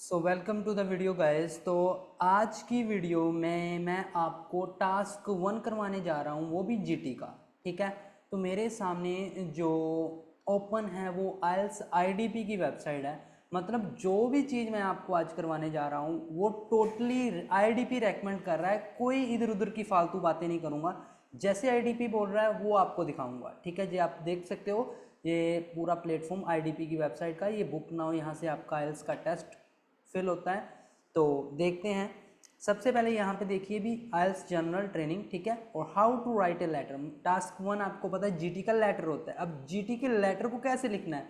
So welcome to the video guys. तो आज की वीडियो में मैं आपको टास्क 1 करवाने जा रहा हूँ, वो भी जीटी का। ठीक है, तो मेरे सामने जो ओपन है वो आइल्स आईडीपी की वेबसाइट है। मतलब जो भी चीज़ मैं आपको आज करवाने जा रहा हूँ वो टोटली आईडीपी रेकमेंड कर रहा है, कोई इधर उधर की फालतू बातें नहीं करूँगा। जैसे आईडीपी बोल रहा है वो आपको दिखाऊंगा। ठीक है जी, आप देख सकते हो ये पूरा प्लेटफॉर्म आईडीपी की वेबसाइट का। ये बुक नाउ, यहाँ से आपका आइल्स का टेस्ट फिल होता है। तो देखते हैं। सबसे पहले यहाँ पे देखिए भी आइल्स जनरल ट्रेनिंग, ठीक है, और how to write a letter. Task 1 आपको पता है जीटी का लेटर होता है। अब जीटी के लेटर को कैसे लिखना है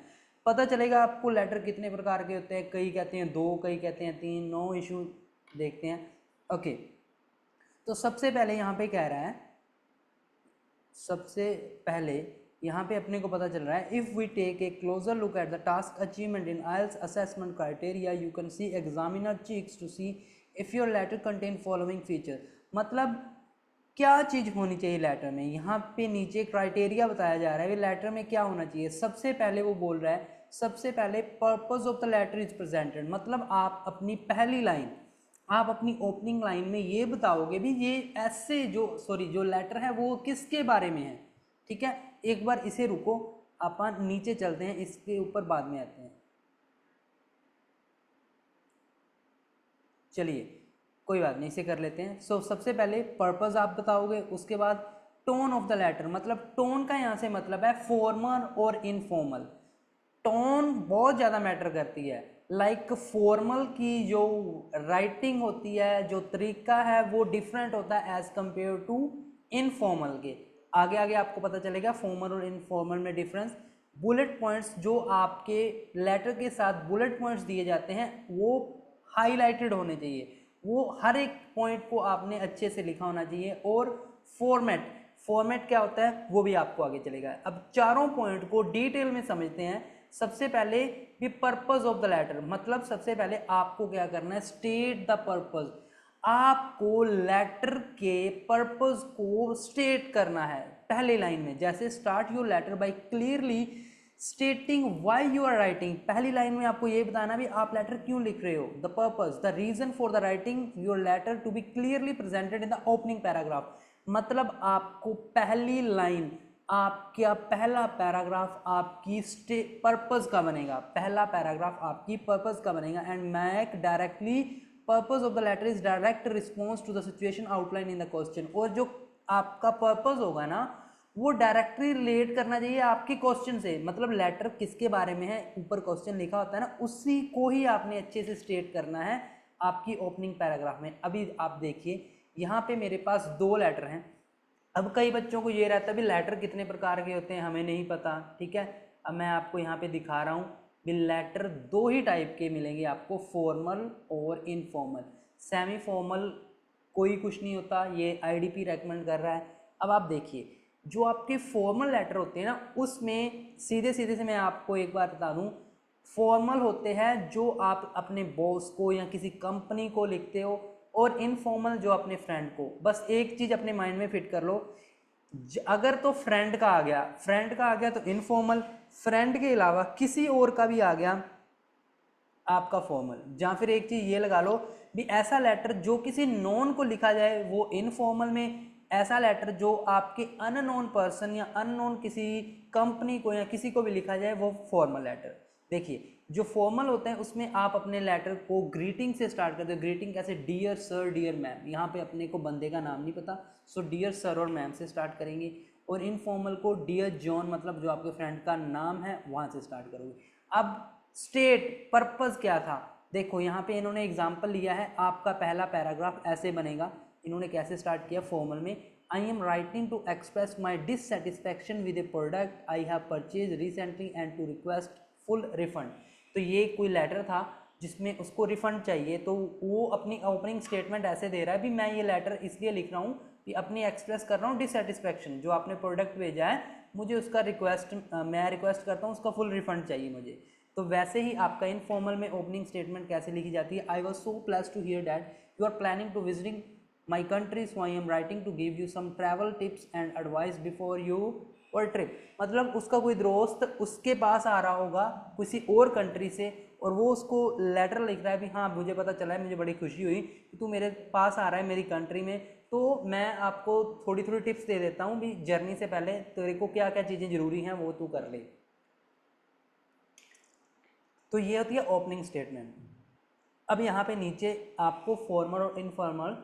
पता चलेगा आपको। लेटर कितने प्रकार के होते हैं, कई कहते हैं 2, कई कहते हैं 3। नो इशू, देखते हैं। ओके, तो सबसे पहले यहाँ पे कह रहा है, सबसे पहले यहाँ पे अपने को पता चल रहा है, if we take a closer look at the task achievement in IELTS assessment criteria you can see examiner checks to see if your letter contain following feature. मतलब क्या चीज़ होनी चाहिए लेटर में। यहाँ पे नीचे क्राइटेरिया बताया जा रहा है लेटर में क्या होना चाहिए। सबसे पहले वो बोल रहा है, सबसे पहले purpose of the letter is presented. मतलब आप अपनी पहली लाइन, आप अपनी ओपनिंग लाइन में ये बताओगे भी ये ऐसे जो लेटर है वो किसके बारे में है। ठीक है, एक बार इसे रुको, अपन नीचे चलते हैं, इसके ऊपर बाद में आते हैं। चलिए कोई बात नहीं, इसे कर लेते हैं। सबसे पहले पर्पस आप बताओगे, उसके बाद टोन ऑफ द लेटर। मतलब टोन का यहाँ से मतलब है फॉर्मल और इनफॉर्मल। टोन बहुत ज़्यादा मैटर करती है। लाइक फॉर्मल की जो राइटिंग होती है, जो तरीका है वो डिफरेंट होता है एज कंपेयर टू इनफॉर्मल के। आगे आगे आपको पता चलेगा फॉर्मल और इनफॉर्मल में डिफरेंस। बुलेट पॉइंट्स, जो आपके लेटर के साथ बुलेट पॉइंट्स दिए जाते हैं वो हाईलाइटेड होने चाहिए। वो हर एक पॉइंट को आपने अच्छे से लिखा होना चाहिए। और फॉर्मेट, फॉर्मेट क्या होता है वो भी आपको आगे चलेगा। अब चारों पॉइंट को डिटेल में समझते हैं। सबसे पहले भी पर्पस ऑफ द लेटर, मतलब सबसे पहले आपको क्या करना है, स्टेट द पर्पस। आपको लेटर के पर्पस को स्टेट करना है पहली लाइन में। जैसे start your letter by clearly stating why you are writing. पहली लाइन में आपको ये बताना भी आप लेटर क्यों लिख रहे हो। The purpose, the reason for the writing your letter to be clearly presented in the opening paragraph. मतलब आपको पहली लाइन, आपका पहला पैराग्राफ आपकी पर्पस का बनेगा। पहला पैराग्राफ आपकी पर्पस का बनेगा। And make directly, purpose of the letter is direct response to the situation outline in the question. और जो आपका पर्पस होगा ना वो डायरेक्टली रिलेट करना चाहिए आपके क्वेश्चन से। मतलब लेटर किसके बारे में है, ऊपर क्वेश्चन लिखा होता है ना, उसी को ही आपने अच्छे से स्टेट करना है आपकी ओपनिंग पैराग्राफ में। अभी आप देखिए यहाँ पे मेरे पास 2 लेटर हैं। अब कई बच्चों को ये रहता है भी लेटर कितने प्रकार के होते हैं हमें नहीं पता। ठीक है, अब मैं आपको यहाँ पे दिखा रहा हूँ भी लेटर 2 ही टाइप के मिलेंगे आपको, फॉर्मल और इनफॉर्मल। सेमी फॉर्मल कोई कुछ नहीं होता, ये आईडीपी रेकमेंड कर रहा है। अब आप देखिए जो आपके फॉर्मल लेटर होते हैं ना उसमें सीधे सीधे से मैं आपको एक बार बता दूं, फॉर्मल होते हैं जो आप अपने बॉस को या किसी कंपनी को लिखते हो, और इनफॉर्मल जो अपने फ्रेंड को। बस एक चीज़ अपने माइंड में फिट कर लो, अगर तो फ्रेंड का आ गया, फ्रेंड का आ गया तो इनफॉर्मल, फ्रेंड के अलावा किसी और का भी आ गया आपका फॉर्मल। या फिर एक चीज़ ये लगा लो भी ऐसा लेटर जो किसी नॉन को लिखा जाए वो इनफॉर्मल में, ऐसा लेटर जो आपके अननोन पर्सन या अननोन किसी कंपनी को या किसी को भी लिखा जाए वो फॉर्मल लेटर। देखिए जो फॉर्मल होते हैं उसमें आप अपने लेटर को ग्रीटिंग से स्टार्ट करते हो। ग्रीटिंग कैसे, डियर सर, डियर मैम। यहाँ पे अपने को बंदे का नाम नहीं पता, सो डियर सर और मैम से स्टार्ट करेंगे। और इनफॉर्मल को डियर जॉन, मतलब जो आपके फ्रेंड का नाम है वहाँ से स्टार्ट करोगे। अब स्टेट पर्पस क्या था, देखो यहाँ पे इन्होंने एग्जाम्पल लिया है। आपका पहला पैराग्राफ ऐसे बनेगा, इन्होंने कैसे स्टार्ट किया फॉर्मल में, I am writing to express my dissatisfaction with a product I have purchase recently and to request full refund. तो ये कोई लेटर था जिसमें उसको रिफंड चाहिए, तो वो अपनी ओपनिंग स्टेटमेंट ऐसे दे रहा है भी मैं ये लेटर इसलिए लिख रहा हूँ कि अपनी एक्सप्रेस कर रहा हूँ डिससेटिस्फैक्शन, जो आपने प्रोडक्ट भेजा है मुझे उसका रिक्वेस्ट, मैं रिक्वेस्ट करता हूँ उसका फुल रिफंड चाहिए मुझे। तो वैसे ही आपका इनफॉर्मल में ओपनिंग स्टेटमेंट कैसे लिखी जाती है, I was so pleased to hear that you are planning to visiting my country, so I am writing to give you some travel tips and advice before your trip मतलब उसका कोई दोस्त उसके पास आ रहा होगा किसी और कंट्री से और वो उसको लेटर लिख रहा है भी हाँ मुझे पता चला है, मुझे बड़ी खुशी हुई कि तू मेरे पास आ रहा है मेरी कंट्री में, तो मैं आपको थोड़ी थोड़ी टिप्स दे देता हूँ भी जर्नी से पहले तेरे को क्या क्या चीज़ें ज़रूरी हैं वो तू कर ले। तो ये होती है ओपनिंग स्टेटमेंट। अब यहाँ पे नीचे आपको फॉर्मल और इनफॉर्मल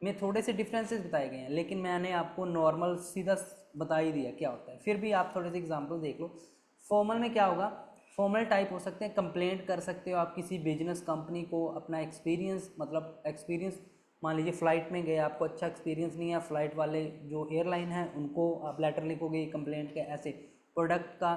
में थोड़े से डिफरेंसेस बताए गए हैं, लेकिन मैंने आपको नॉर्मल सीधा बता ही दिया क्या होता है, फिर भी आप थोड़े से एग्जांपल देख लो। फॉर्मल में क्या होगा, फॉर्मल टाइप हो सकते हैं, कंप्लेंट कर सकते हो आप किसी बिजनेस कंपनी को अपना एक्सपीरियंस, मतलब एक्सपीरियंस मान लीजिए फ़्लाइट में गए आपको अच्छा एक्सपीरियंस नहीं है, फ़्लाइट वाले जो एयरलाइन है उनको आप लेटर लिखोगे कंप्लेंट के, ऐसे प्रोडक्ट का,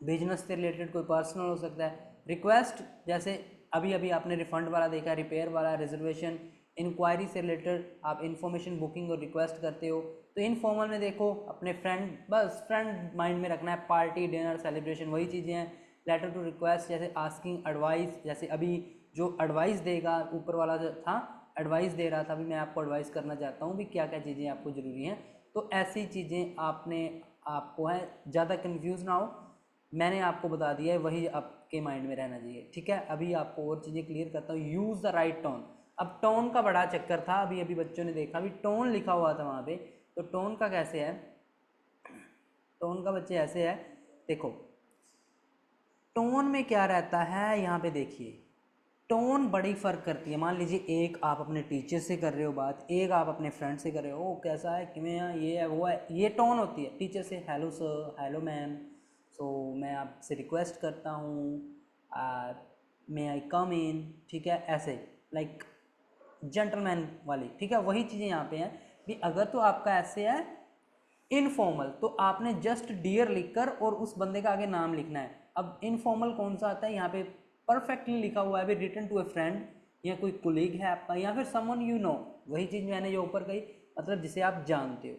बिजनेस से रिलेटेड कोई पर्सनल हो सकता है। रिक्वेस्ट जैसे अभी अभी आपने रिफंड वाला देखा, रिपेयर वाला, रिजर्वेशन, इंक्वायरी से रिलेटेड आप इन्फॉर्मेशन बुकिंग और रिक्वेस्ट करते हो। तो इनफॉर्मल में देखो अपने फ्रेंड, बस फ्रेंड माइंड में रखना है, पार्टी डिनर सेलिब्रेशन वही चीज़ें हैं। लेटर टू रिक्वेस्ट जैसे आस्किंग एडवाइस, जैसे अभी जो एडवाइस देगा ऊपर वाला जो था एडवाइस दे रहा था, अभी मैं आपको एडवाइस करना चाहता हूँ भी क्या क्या चीज़ें आपको ज़रूरी हैं। तो ऐसी चीज़ें आपने आपको है ज़्यादा कन्फ्यूज़ ना हो, मैंने आपको बता दिया है वही आपके माइंड में रहना चाहिए, ठीक है। अभी आपको और चीज़ें क्लियर करता हूँ। Use the right tone. अब टोन का बड़ा चक्कर था, अभी अभी बच्चों ने देखा, अभी टोन लिखा हुआ था वहाँ पे, तो टोन का कैसे है, टोन का बच्चे ऐसे है, देखो टोन में क्या रहता है यहाँ पे देखिए, टोन बड़ी फ़र्क करती है। मान लीजिए एक आप अपने टीचर से कर रहे हो बात, एक आप अपने फ्रेंड से कर रहे हो, ओ कैसा है किमें है, ये है वो है, ये टोन होती है। टीचर से हेलो सर, हेलो मैम, सो मैं आपसे रिक्वेस्ट करता हूँ मे आई कम इन, ठीक है, ऐसे लाइक जेंटलमैन वाली, ठीक है। वही चीज़ें यहाँ पे हैं भी, अगर तो आपका ऐसे है इनफॉर्मल तो आपने जस्ट डियर लिखकर और उस बंदे का आगे नाम लिखना है। अब इनफॉर्मल कौन सा आता है, यहाँ पे परफेक्टली लिखा हुआ है भी रिटन टू ए फ्रेंड, या कोई कुलीग है आपका, या फिर समवन यू नो, वही चीज़ मैंने जो ऊपर कही, मतलब जिसे आप जानते हो।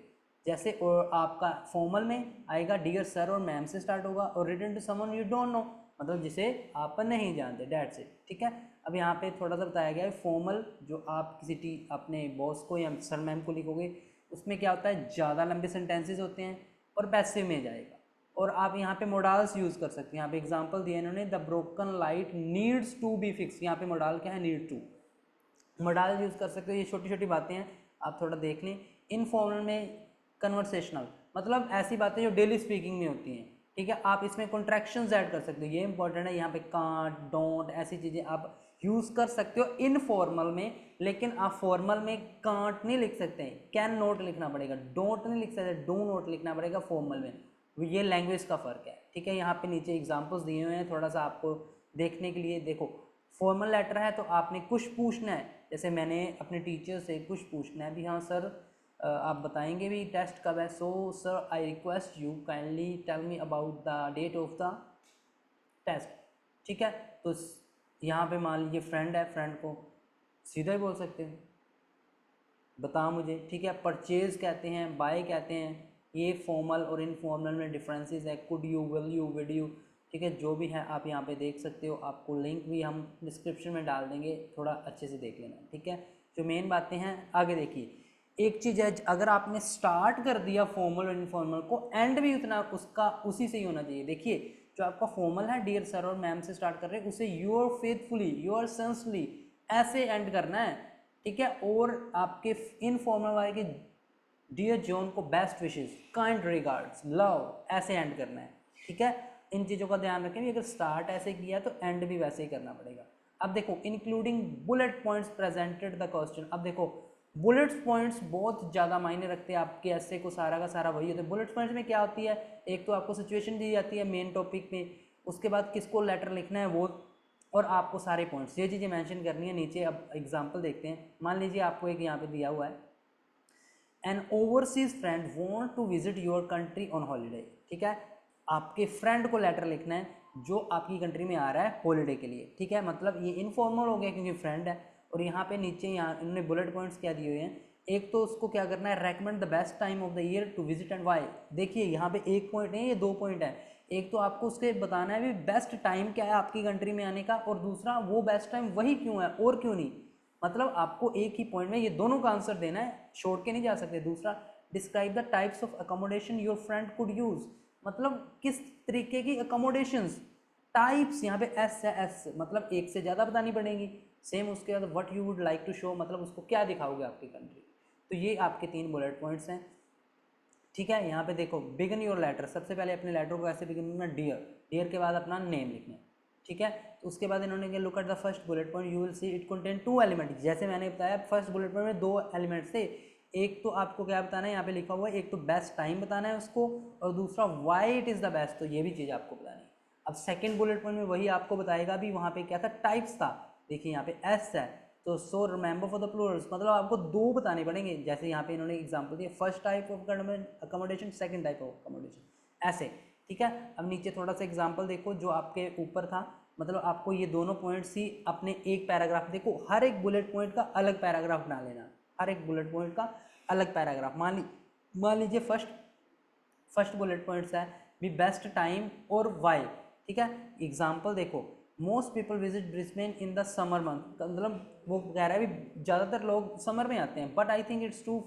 जैसे और आपका फॉर्मल में आएगा डियर सर और मैम से स्टार्ट होगा, और written to someone you don't know, मतलब जिसे आप नहीं जानते, डैट से, ठीक है। अब यहाँ पे थोड़ा सा बताया गया है फॉर्मल, जो आप किसी अपने बॉस को या सर मैम को लिखोगे, उसमें क्या होता है ज़्यादा लंबे सेंटेंसेस होते हैं और पैसिव में जाएगा। और आप यहाँ पे मोडाल्स यूज़ कर सकते हैं, यहाँ पे एग्जांपल दिया इन्होंने, the broken light needs to be fix, यहाँ पे मोडाल क्या है, नीड टू, मोडाल यूज़ कर सकते हो। ये छोटी छोटी बातें हैं, आप थोड़ा देख लें। इनफॉर्मल में कन्वर्सेशनल, मतलब ऐसी बातें जो डेली स्पीकिंग में होती हैं, ठीक है। आप इसमें कॉन्ट्रैक्शंस ऐड कर सकते हो, ये इंपॉर्टेंट है, यहाँ पे कांट, डोंट, ऐसी चीज़ें आप यूज़ कर सकते हो इनफॉर्मल में। लेकिन आप फॉर्मल में कांट नहीं लिख सकते, कैन नोट लिखना पड़ेगा, डोंट नहीं लिख सकते, डू नोट लिखना पड़ेगा फॉर्मल में। ये लैंग्वेज का फ़र्क है, ठीक है। यहाँ पे नीचे एग्जाम्पल्स दिए हुए हैं थोड़ा सा आपको देखने के लिए। देखो फॉर्मल लेटर है तो आपने कुछ पूछना है, जैसे मैंने अपने टीचर से कुछ पूछना है भी, हाँ सर आप बताएंगे भी टेस्ट कब है, so sir I request you kindly tell me about the date of the test, ठीक है। तो यहाँ पे मान लीजिए फ्रेंड है, फ्रेंड को सीधा ही बोल सकते हैं बता मुझे, ठीक है। परचेज कहते हैं, बाय कहते हैं, ये फॉर्मल और इनफॉर्मल में डिफरेंसेस है। Could you, will you, would you, ठीक है, जो भी है आप यहाँ पे देख सकते हो। आपको लिंक भी हम डिस्क्रिप्शन में डाल देंगे, थोड़ा अच्छे से देख लेना, ठीक है। जो मेन बातें हैं आगे देखिए, एक चीज़ है अगर आपने स्टार्ट कर दिया फॉर्मल और इनफॉर्मल को, एंड भी उतना उसका उसी से ही होना चाहिए। देखिए जो आपका फॉर्मल है डियर सर और मैम से स्टार्ट कर रहे हैं, उसे योर फेथफुली, योर सेंसली ऐसे एंड करना है, ठीक है। और आपके इनफॉर्मल वाले के डियर जॉन को best wishes, kind regards, love, ऐसे एंड करना है, ठीक है। इन चीज़ों का ध्यान रखें भी, अगर स्टार्ट ऐसे किया तो एंड भी वैसे ही करना पड़ेगा। अब देखो including bullet points presented the question. अब देखो बुलेट्स पॉइंट्स बहुत ज़्यादा मायने रखते हैं आपके ऐसे को, सारा का सारा वही होता है। बुलेट्स पॉइंट्स में क्या होती है, एक तो आपको सिचुएशन दी जाती है मेन टॉपिक में, उसके बाद किसको लेटर लिखना है वो, और आपको सारे पॉइंट्स ये चीज़ें मेंशन करनी है नीचे। अब एग्जांपल देखते हैं, मान लीजिए आपको एक यहाँ पे दिया हुआ है, an overseas friend want to visit your country on holiday, ठीक है। आपके फ्रेंड को लेटर लिखना है जो आपकी कंट्री में आ रहा है हॉलीडे के लिए, ठीक है। मतलब ये इनफॉर्मल हो गया क्योंकि फ्रेंड है। और यहाँ पे नीचे यहाँ इन्होंने बुलेट पॉइंट्स क्या दिए हुए हैं, एक तो उसको क्या करना है, recommend the best time of the year to visit and why. देखिए यहाँ पे एक पॉइंट नहीं, ये दो पॉइंट है। एक तो आपको उसके बताना है भी बेस्ट टाइम क्या है आपकी कंट्री में आने का, और दूसरा वो बेस्ट टाइम वही क्यों है और क्यों नहीं। मतलब आपको एक ही पॉइंट में ये दोनों का आंसर देना है, छोड़ के नहीं जा सकते। दूसरा describe the types of accommodation your friend could use, मतलब किस तरीके की अकोमोडेशंस, टाइप्स यहाँ पे एस है, एस मतलब एक से ज़्यादा बतानी पड़ेंगी। सेम उसके बाद what you would like to show, मतलब उसको क्या दिखाओगे आपकी कंट्री। तो ये आपके 3 बुलेट पॉइंट्स हैं, ठीक है। यहाँ पे देखो बिगिन योर लेटर, सबसे पहले अपने लेटर को ऐसे बिगिन करना डियर, डियर के बाद अपना नेम लिखना है, ठीक है। तो उसके बाद इन्होंने क्या, look at the first bullet point you will see it contain 2 element, जैसे मैंने बताया फर्स्ट बुलेट पॉइंट में 2 एलिमेंट थे, एक तो आपको क्या बताना है यहाँ पे लिखा हुआ है, एक तो बेस्ट टाइम बताना है उसको, और दूसरा why it is the best, तो ये भी चीज़ आपको बतानी है। अब सेकंड बुलेट पॉइंट में वही आपको बताएगा भी वहाँ पे क्या था, टाइप्स था, देखिए यहाँ पे एस है, तो so remember for the Plurals, मतलब आपको 2 बताने पड़ेंगे, जैसे यहाँ पे इन्होंने एग्जांपल दिया first type of accommodation, second type of accommodation, ऐसे, ठीक है। अब नीचे थोड़ा सा एग्जांपल देखो जो आपके ऊपर था, मतलब आपको ये दोनों पॉइंट्स ही अपने एक पैराग्राफ, देखो हर एक बुलेट पॉइंट का अलग पैराग्राफ बना लेना, हर एक बुलेट पॉइंट का अलग पैराग्राफ। मान लीजिए फर्स्ट बुलेट पॉइंट्स है भी बेस्ट टाइम और वाई, ठीक है। एग्जाम्पल देखो most people visit Brisbane in the summer month, मतलब वो कह रहा है भी ज़्यादातर लोग समर में आते हैं, but I think it's too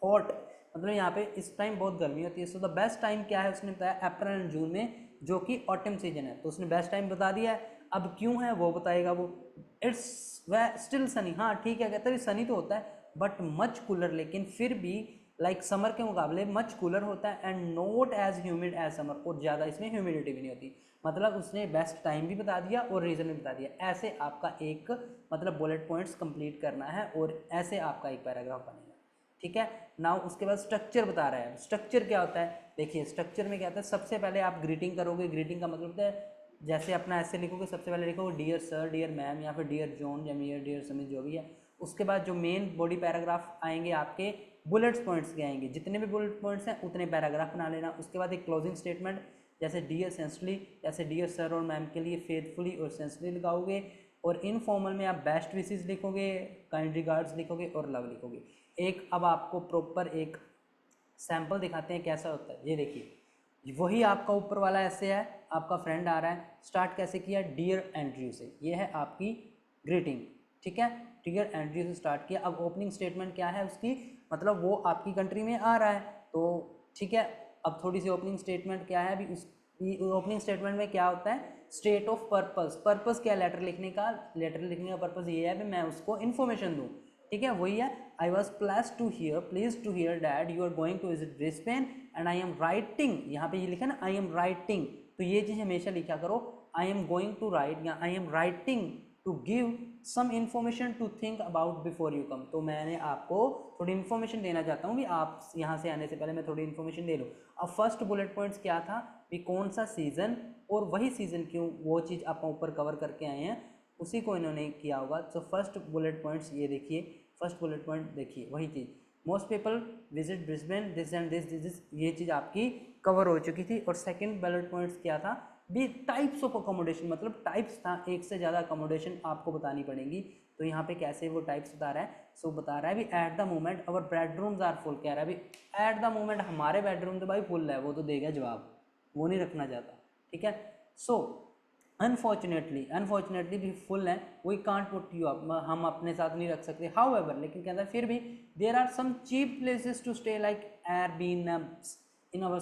hot, मतलब यहाँ पे इस टाइम बहुत गर्मी होती है। सो द बेस्ट टाइम क्या है, उसने बताया अप्रैल एंड जून में, जो कि ऑटम सीजन है, तो उसने बेस्ट टाइम बता दिया है। अब क्यों है वो बताएगा वो। इट्स स्टिल सनी, हाँ ठीक है, कहता है सनी तो होता है बट मच कूलर, लेकिन फिर भी लाइक समर के मुकाबले मच कूलर होता है, and not as humid as summer, और ज़्यादा इसमें ह्यूमिडिटी भी नहीं होती। मतलब उसने बेस्ट टाइम भी बता दिया और रीज़न भी बता दिया। ऐसे आपका एक मतलब बुलेट पॉइंट्स कंप्लीट करना है और ऐसे आपका एक पैराग्राफ बनेगा, ठीक है। नाउ उसके बाद स्ट्रक्चर बता रहा है। स्ट्रक्चर क्या होता है, देखिए स्ट्रक्चर में क्या होता है, सबसे पहले आप ग्रीटिंग करोगे, ग्रीटिंग का मतलब होता है जैसे अपना ऐसे लिखोगे, सबसे पहले लिखोगे डियर सर, डियर मैम, या फिर डियर जॉन या डियर समित, जो भी है। उसके बाद जो मेन बॉडी पैराग्राफ आएंगे आपके बुलेट्स पॉइंट्स के आएंगे, जितने भी बुलेट पॉइंट्स हैं उतने पैराग्राफ बना लेना। उसके बाद एक क्लोजिंग स्टेटमेंट, जैसे डियर सेंसली, जैसे डियर सर और मैम के लिए फेथफुली और सेंसली लगाओगे, और इनफॉर्मल में आप बेस्ट विशेस लिखोगे, काइंड रिगार्ड्स लिखोगे और लव लिखोगे। एक अब आपको प्रॉपर एक सैम्पल दिखाते हैं कैसा होता है, ये देखिए वही आपका ऊपर वाला ऐसे है, आपका फ्रेंड आ रहा है, स्टार्ट कैसे किया, डियर एंड्रयू से, ये है आपकी ग्रीटिंग, ठीक है। डियर एंड्रयू से स्टार्ट किया। अब ओपनिंग स्टेटमेंट क्या है उसकी, मतलब वो आपकी कंट्री में आ रहा है, तो ठीक है। अब थोड़ी सी ओपनिंग स्टेटमेंट क्या है, अभी उस ओपनिंग स्टेटमेंट में क्या होता है, स्टेट ऑफ पर्पस, पर्पस क्या है लेटर लिखने का, लेटर लिखने का पर्पस ये है कि मैं उसको इन्फॉर्मेशन दूँ, ठीक है, वही है। I was pleased to hear that you are going to visit Brisbane and I am writing, यहाँ पे ये लिखा ना आई एम राइटिंग, तो ये चीज़ हमेशा लिखा करो, I am going to write या I am writing to give some information to think about before you come, तो मैंने आपको थोड़ी इन्फॉर्मेशन देना चाहता हूँ कि आप यहाँ से आने से पहले मैं थोड़ी इन्फॉर्मेशन दे लूँ। अब फर्स्ट बुलेट पॉइंट्स क्या था कि कौन सा सीज़न और वही सीज़न क्यों, वो चीज़ आप ऊपर कवर करके आए हैं, उसी को इन्होंने किया होगा। तो फर्स्ट बुलेट पॉइंट्स ये देखिए, फर्स्ट बुलेट पॉइंट देखिए वही चीज़, most people visit Brisbane this and this, ये चीज़ आपकी कवर हो चुकी थी। और सेकंड बुलेट पॉइंट्स क्या था भी, टाइप्स ऑफ अकोमोडेशन, मतलब टाइप्स था, एक से ज़्यादा अकोमोडेशन आपको बतानी पड़ेंगी। तो यहाँ पे कैसे वो टाइप्स बता रहा है, सो बता रहा है भी at the moment our bedrooms are full, कह रहा है भी एट द मोमेंट हमारे बेडरूम तो भाई फुल है, वो तो देगा जवाब, वो नहीं रखना चाहता, ठीक है। सो अनफॉर्चुनेटली भी फुल है, we can't put you up, हम अपने साथ नहीं रख सकते। हाउ एवर, लेकिन कहता है फिर भी there are some cheap places to stay like Airbnb in our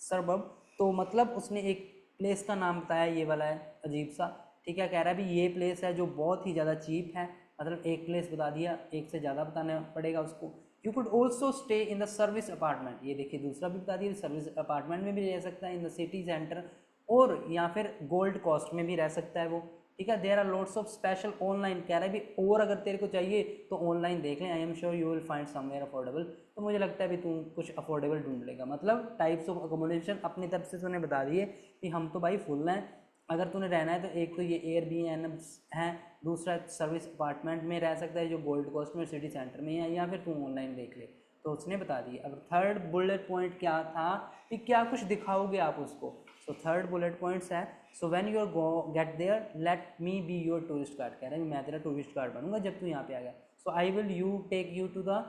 suburb, तो मतलब उसने एक प्लेस का नाम बताया, ये वाला है अजीब सा, ठीक है। कह रहा है भी ये प्लेस है जो बहुत ही ज़्यादा चीप है, मतलब एक प्लेस बता दिया, एक से ज़्यादा बताना पड़ेगा उसको। You could also stay in the service apartment, ये देखिए दूसरा भी बता दिया, सर्विस अपार्टमेंट में भी रह सकता है, इन द सिटी सेंटर, और या फिर गोल्ड कॉस्ट में भी रह सकता है वो, ठीक है। There are lots of special online, कह रहा है भी और अगर तेरे को चाहिए तो ऑनलाइन देख लें, I am sure you will find somewhere affordable, तो मुझे लगता है भी तू कुछ अफोर्डेबल ढूंढ लेगा। मतलब टाइप्स ऑफ अकोमोडेशन अपनी तरफ से तूने बता दिए कि हम तो भाई फुल हैं, अगर तूने रहना है तो एक तो ये एयरबीएनबी है, दूसरा सर्विस अपार्टमेंट में रह सकता है जो गोल्ड कोस्ट में सिटी सेंटर में है, या फिर तू ऑनलाइन देख ले, तो उसने बता दिया। अब थर्ड बुलेट पॉइंट क्या था कि क्या कुछ दिखाओगे आप उसको, सो थर्ड बुलेट पॉइंट्स है, so when you are go get there let me be your tourist guide, कह रहे हैं मैं तेरा टूरिस्ट गाइड बनूंगा जब तू यहाँ पे आ गया। So I will you take you to the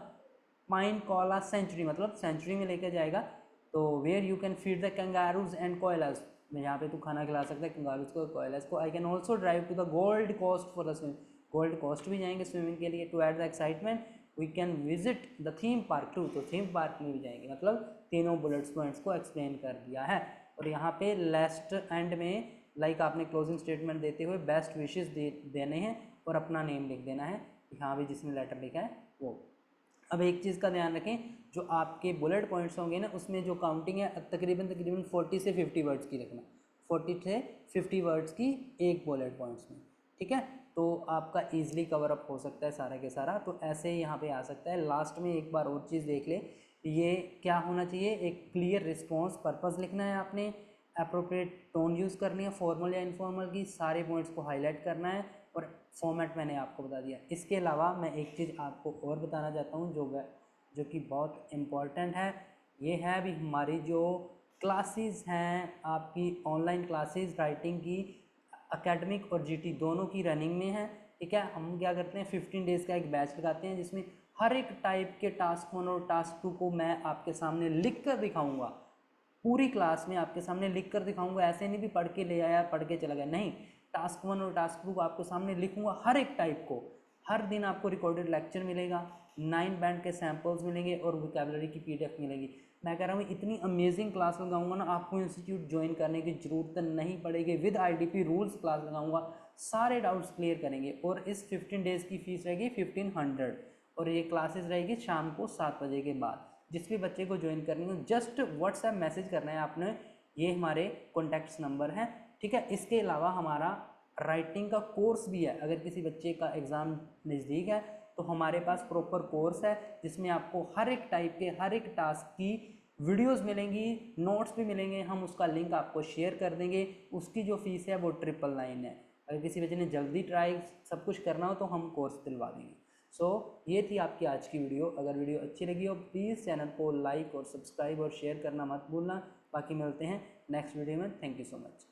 Pine Koala Sanctuary, मतलब सेंचुरी में लेकर जाएगा, तो where you can feed the kangaroos and koalas, मैं यहाँ पे तू खाना खिला सकता है कंगारूज को, कोयलाज को। I can also drive to the Gold Coast for the swim, Gold Coast भी जाएंगे स्विमिंग के लिए, to add the excitement we can visit the theme park too, तो थीम पार्क में भी जाएंगे, मतलब तीनों बुलेट्स पॉइंट्स को एक्सप्लेन कर दिया है। और यहाँ पे लास्ट एंड में लाइक आपने क्लोजिंग स्टेटमेंट देते हुए बेस्ट विशेस देने हैं और अपना नेम लिख देना है, यहाँ भी जिसने लेटर लिखा है वो। अब एक चीज़ का ध्यान रखें, जो आपके बुलेट पॉइंट्स होंगे ना उसमें जो काउंटिंग है तकरीबन 40 से 50 वर्ड्स की रखना, 40 से 50 वर्ड्स की एक बुलेट पॉइंट्स में, ठीक है। तो आपका ईजिली कवर अप हो सकता है सारा के सारा। तो ऐसे ही यहाँ पे आ सकता है। लास्ट में एक बार और चीज़ देख ले, ये क्या होना चाहिए, एक क्लियर रिस्पॉन्स पर्पस लिखना है आपने, अप्रोप्रिएट टोन यूज़ करनी है फॉर्मल या इनफॉर्मल की, सारे पॉइंट्स को हाईलाइट करना है और फॉर्मेट मैंने आपको बता दिया। इसके अलावा मैं एक चीज़ आपको और बताना चाहता हूँ जो कि बहुत इम्पॉर्टेंट है, ये है अभी हमारी जो क्लासेस हैं आपकी ऑनलाइन क्लासेस राइटिंग की, एकेडमिक और जीटी दोनों की रनिंग में है, ठीक है। हम क्या करते हैं 15 डेज़ का एक बैच लगाते हैं जिसमें हर एक टाइप के टास्क 1 और टास्क 2 को मैं आपके सामने लिख कर दिखाऊँगा, पूरी क्लास में आपके सामने लिख कर दिखाऊंगा। ऐसे नहीं भी पढ़ के ले आया पढ़ के चला गया, नहीं, टास्क 1 और टास्क 2 को आपको सामने लिखूंगा हर एक टाइप को। हर दिन आपको रिकॉर्डेड लेक्चर मिलेगा, 9 बैंड के सैम्पल्स मिलेंगे और वोकैबुलरी की पीडीएफ मिलेगी। मैं कह रहा हूँ इतनी अमेजिंग क्लास लगाऊंगा ना, आपको इंस्टीट्यूट ज्वाइन करने की ज़रूरत नहीं पड़ेगी। विद आईडीपी रूल्स क्लास लगाऊंगा, सारे डाउट्स क्लियर करेंगे। और इस 15 डेज़ की फ़ीस रहेगी 1500 और ये क्लासेस रहेगी शाम को 7 बजे के बाद। जिस भी बच्चे को ज्वाइन करनी हो जस्ट व्हाट्सएप मैसेज करना है आपने, ये हमारे कॉन्टैक्ट्स नंबर हैं, ठीक है। इसके अलावा हमारा राइटिंग का कोर्स भी है, अगर किसी बच्चे का एग्ज़ाम नज़दीक है तो हमारे पास प्रॉपर कोर्स है जिसमें आपको हर एक टाइप के हर एक टास्क की वीडियोस मिलेंगी, नोट्स भी मिलेंगे, हम उसका लिंक आपको शेयर कर देंगे। उसकी जो फीस है वो 999 है। अगर किसी बच्चे ने जल्दी ट्राई सब कुछ करना हो तो हम कोर्स दिलवा देंगे। सो ये थी आपकी आज की वीडियो। अगर वीडियो अच्छी लगी हो प्लीज़ चैनल को लाइक और सब्सक्राइब और शेयर करना मत भूलना। बाकी मिलते हैं नेक्स्ट वीडियो में। Thank you so much.